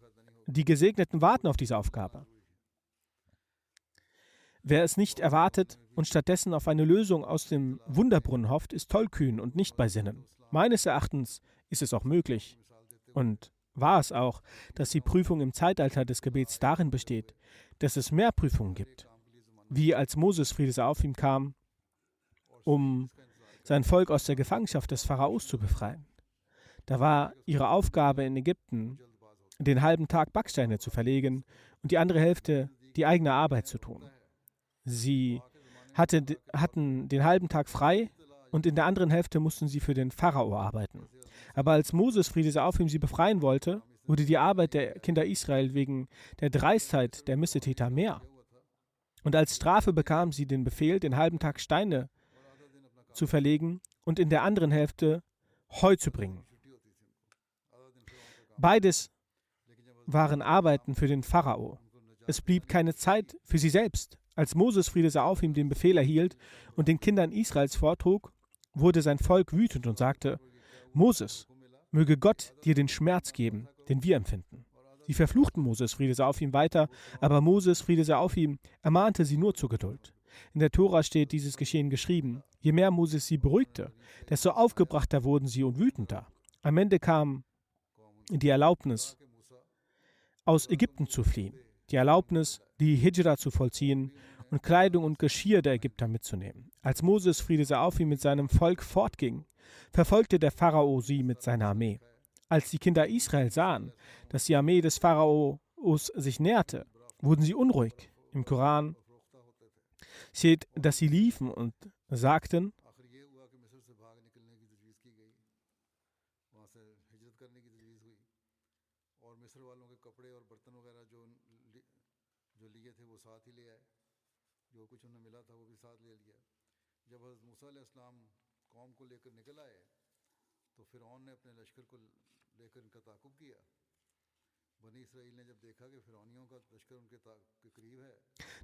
die Gesegneten warten auf diese Aufgabe. Wer es nicht erwartet und stattdessen auf eine Lösung aus dem Wunderbrunnen hofft, ist tollkühn und nicht bei Sinnen. Meines Erachtens ist es auch möglich und war es auch, dass die Prüfung im Zeitalter des Gebets darin besteht, dass es mehr Prüfungen gibt. Wie als Moses, Friede sei auf ihm, kam, um sein Volk aus der Gefangenschaft des Pharaos zu befreien. Da war ihre Aufgabe in Ägypten, den halben Tag Backsteine zu verlegen und die andere Hälfte die eigene Arbeit zu tun. Sie hatten den halben Tag frei und in der anderen Hälfte mussten sie für den Pharao arbeiten. Aber als Moses, Friede sei auf ihm, sie befreien wollte, wurde die Arbeit der Kinder Israel wegen der Dreistheit der Missetäter mehr. Und als Strafe bekamen sie den Befehl, den halben Tag Steine zu verlegen und in der anderen Hälfte Heu zu bringen. Beides waren Arbeiten für den Pharao. Es blieb keine Zeit für sie selbst. Als Moses, Friede sei auf ihm, den Befehl erhielt und den Kindern Israels vortrug, wurde sein Volk wütend und sagte, Moses, möge Gott dir den Schmerz geben, den wir empfinden. Sie verfluchten Moses, Friede sei auf ihm, weiter, aber Moses, Friede sei auf ihm, ermahnte sie nur zur Geduld. In der Tora steht dieses Geschehen geschrieben. Je mehr Moses sie beruhigte, desto aufgebrachter wurden sie und wütender. Am Ende kam die Erlaubnis, aus Ägypten zu fliehen, die Erlaubnis, die Hijra zu vollziehen und Kleidung und Geschirr der Ägypter mitzunehmen. Als Moses, Friede sei auf ihm, mit seinem Volk fortging, verfolgte der Pharao sie mit seiner Armee. Als die Kinder Israel sahen, dass die Armee des Pharaos sich näherte, wurden sie unruhig. Im Koran steht, dass sie liefen und sagten,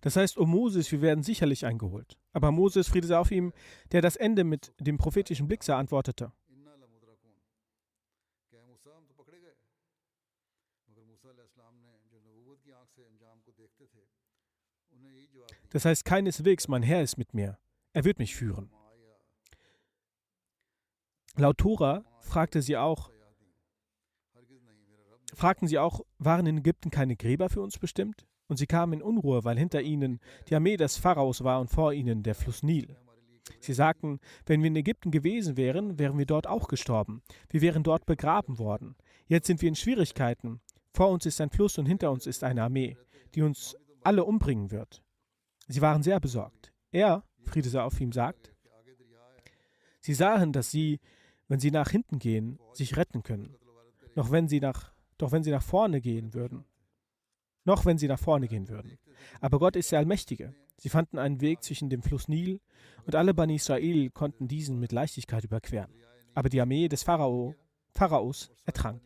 das heißt, um Moses, wir werden sicherlich eingeholt. Aber Moses, Friede sei auf ihm, der das Ende mit dem prophetischen Blick sah, antwortete, das heißt keineswegs, mein Herr ist mit mir. Er wird mich führen. Laut Tora fragten sie auch, waren in Ägypten keine Gräber für uns bestimmt? Und sie kamen in Unruhe, weil hinter ihnen die Armee des Pharaos war und vor ihnen der Fluss Nil. Sie sagten, wenn wir in Ägypten gewesen wären, wären wir dort auch gestorben. Wir wären dort begraben worden. Jetzt sind wir in Schwierigkeiten. Vor uns ist ein Fluss und hinter uns ist eine Armee, die uns alle umbringen wird. Sie waren sehr besorgt. Er, Friede sei auf ihm, sagt, sie sahen, dass sie, wenn sie nach hinten gehen, sich retten können. Doch wenn sie nach vorne gehen würden. Noch wenn sie nach vorne gehen würden. Aber Gott ist der Allmächtige. Sie fanden einen Weg zwischen dem Fluss Nil und alle Bani Israel konnten diesen mit Leichtigkeit überqueren. Aber die Armee des Pharaos ertrank.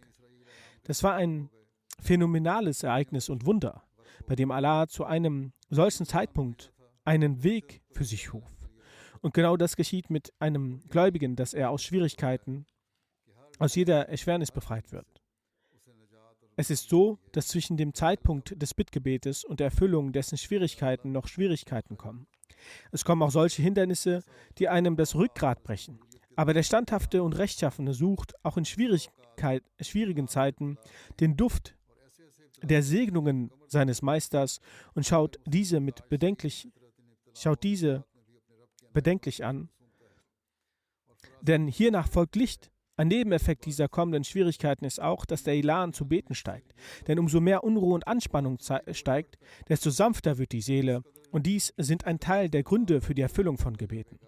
Das war ein phänomenales Ereignis und Wunder, bei dem Allah zu einem solchen Zeitpunkt einen Weg für sich schuf. Und genau das geschieht mit einem Gläubigen, dass er aus Schwierigkeiten, aus jeder Erschwernis befreit wird. Es ist so, dass zwischen dem Zeitpunkt des Bittgebetes und der Erfüllung dessen Schwierigkeiten noch Schwierigkeiten kommen. Es kommen auch solche Hindernisse, die einem das Rückgrat brechen. Aber der Standhafte und Rechtschaffene sucht auch in schwierigen Zeiten den Duft der Segnungen seines Meisters und schaut diese bedenklich an. Denn hiernach folgt Licht. Ein Nebeneffekt dieser kommenden Schwierigkeiten ist auch, dass der Elan zu beten steigt. Denn umso mehr Unruhe und Anspannung steigt, desto sanfter wird die Seele. Und dies sind ein Teil der Gründe für die Erfüllung von Gebeten.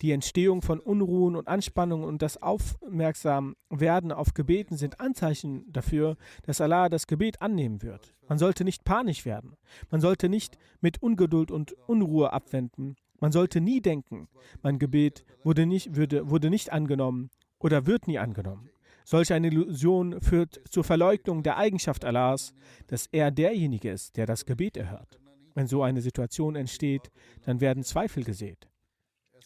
Die Entstehung von Unruhen und Anspannungen und das Aufmerksamwerden auf Gebeten sind Anzeichen dafür, dass Allah das Gebet annehmen wird. Man sollte nicht panisch werden. Man sollte nicht mit Ungeduld und Unruhe abwenden. Man sollte nie denken, mein Gebet wurde nicht angenommen oder wird nie angenommen. Solch eine Illusion führt zur Verleugnung der Eigenschaft Allahs, dass er derjenige ist, der das Gebet erhört. Wenn so eine Situation entsteht, dann werden Zweifel gesät.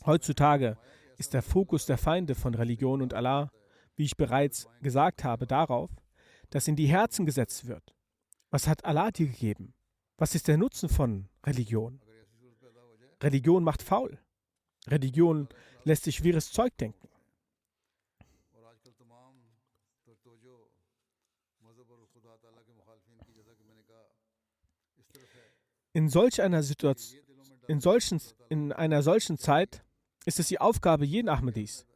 Heutzutage ist der Fokus der Feinde von Religion und Allah, wie ich bereits gesagt habe, darauf, dass in die Herzen gesetzt wird. Was hat Allah dir gegeben? Was ist der Nutzen von Religion? Religion macht faul. Religion lässt sich schweres Zeug denken. In einer solchen Zeit ist es die Aufgabe jeden Ahmadis,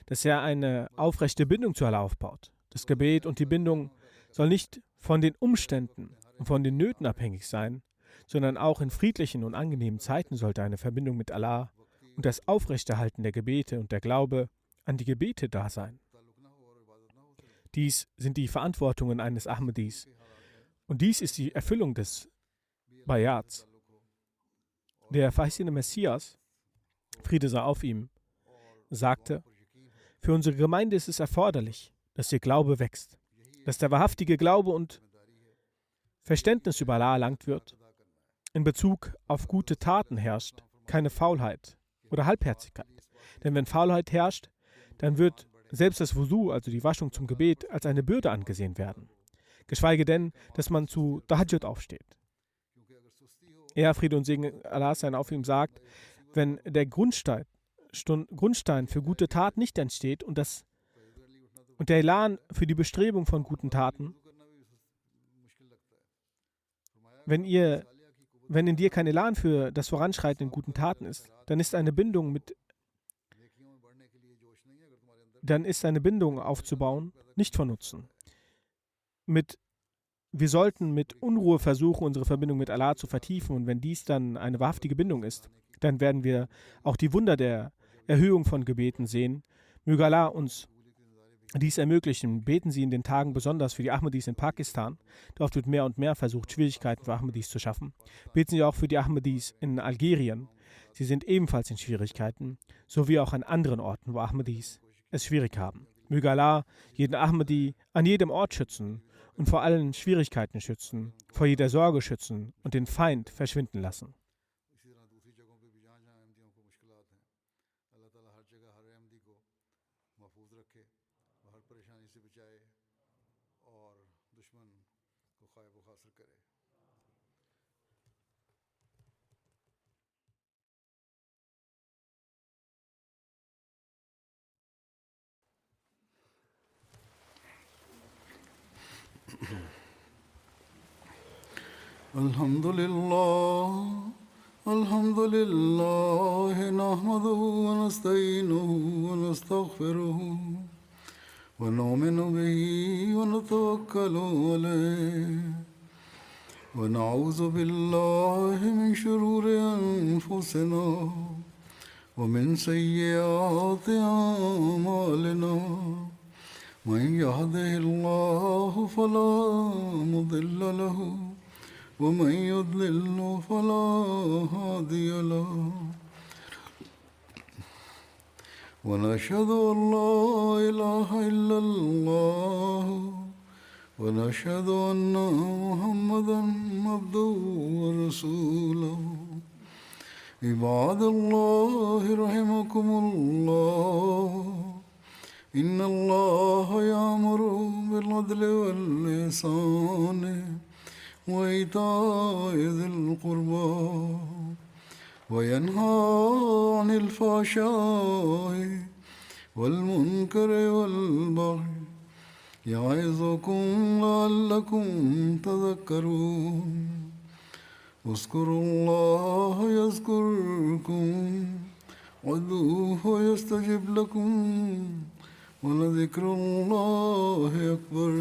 dass er eine aufrechte Bindung zu Allah aufbaut. Das Gebet und die Bindung soll nicht von den Umständen und von den Nöten abhängig sein, sondern auch in friedlichen und angenehmen Zeiten sollte eine Verbindung mit Allah und das Aufrechterhalten der Gebete und der Glaube an die Gebete da sein. Dies sind die Verantwortungen eines Ahmadis. Und dies ist die Erfüllung des Bayats. Der verheißene Messias, Friede sei auf ihm, sagte, für unsere Gemeinde ist es erforderlich, dass ihr Glaube wächst, dass der wahrhaftige Glaube und Verständnis über Allah erlangt wird, in Bezug auf gute Taten herrscht, keine Faulheit oder Halbherzigkeit. Denn wenn Faulheit herrscht, dann wird selbst das Wudu, also die Waschung zum Gebet, als eine Bürde angesehen werden. Geschweige denn, dass man zu Tahajjud aufsteht. Er, Friede und Segen Allah sein auf ihm, sagt, wenn der Grundstein für gute Taten nicht entsteht und der Elan für die Bestrebung von guten Taten, wenn in dir kein Elan für das Voranschreiten in guten Taten ist, dann ist eine Bindung aufzubauen nicht von Nutzen. Wir sollten mit Unruhe versuchen, unsere Verbindung mit Allah zu vertiefen, und wenn dies dann eine wahrhaftige Bindung ist, dann werden wir auch die Wunder der Erhöhung von Gebeten sehen. Möge Allah uns dies ermöglichen. Beten Sie in den Tagen besonders für die Ahmadis in Pakistan. Dort wird mehr und mehr versucht, Schwierigkeiten für Ahmadis zu schaffen. Beten Sie auch für die Ahmadis in Algerien. Sie sind ebenfalls in Schwierigkeiten, sowie auch an anderen Orten, wo Ahmadis es schwierig haben. Möge Allah jeden Ahmadi an jedem Ort schützen und vor allen Schwierigkeiten schützen, vor jeder Sorge schützen und den Feind verschwinden lassen. الحمد لله نحمده ونستعينه ونستغفره ونؤمن به ونتوكل عليه ونعوذ بالله من شرور أنفسنا ومن سيئات أعمالنا من يهده الله فلا مضل له ومن يضلل فلا هادي له ونشهد أن لا إله إلا الله ونشهد أن محمدا عبده ورسوله عباد الله رحمكم الله إن الله يأمر بالعدل والإحسان وإيتاء ذي القربى وينهى عن الفحشاء والمنكر والبغي يعظكم لعلكم تذكرون اذكروا الله يذكركم وادعوه يستجب لكم ولذكر الله أكبر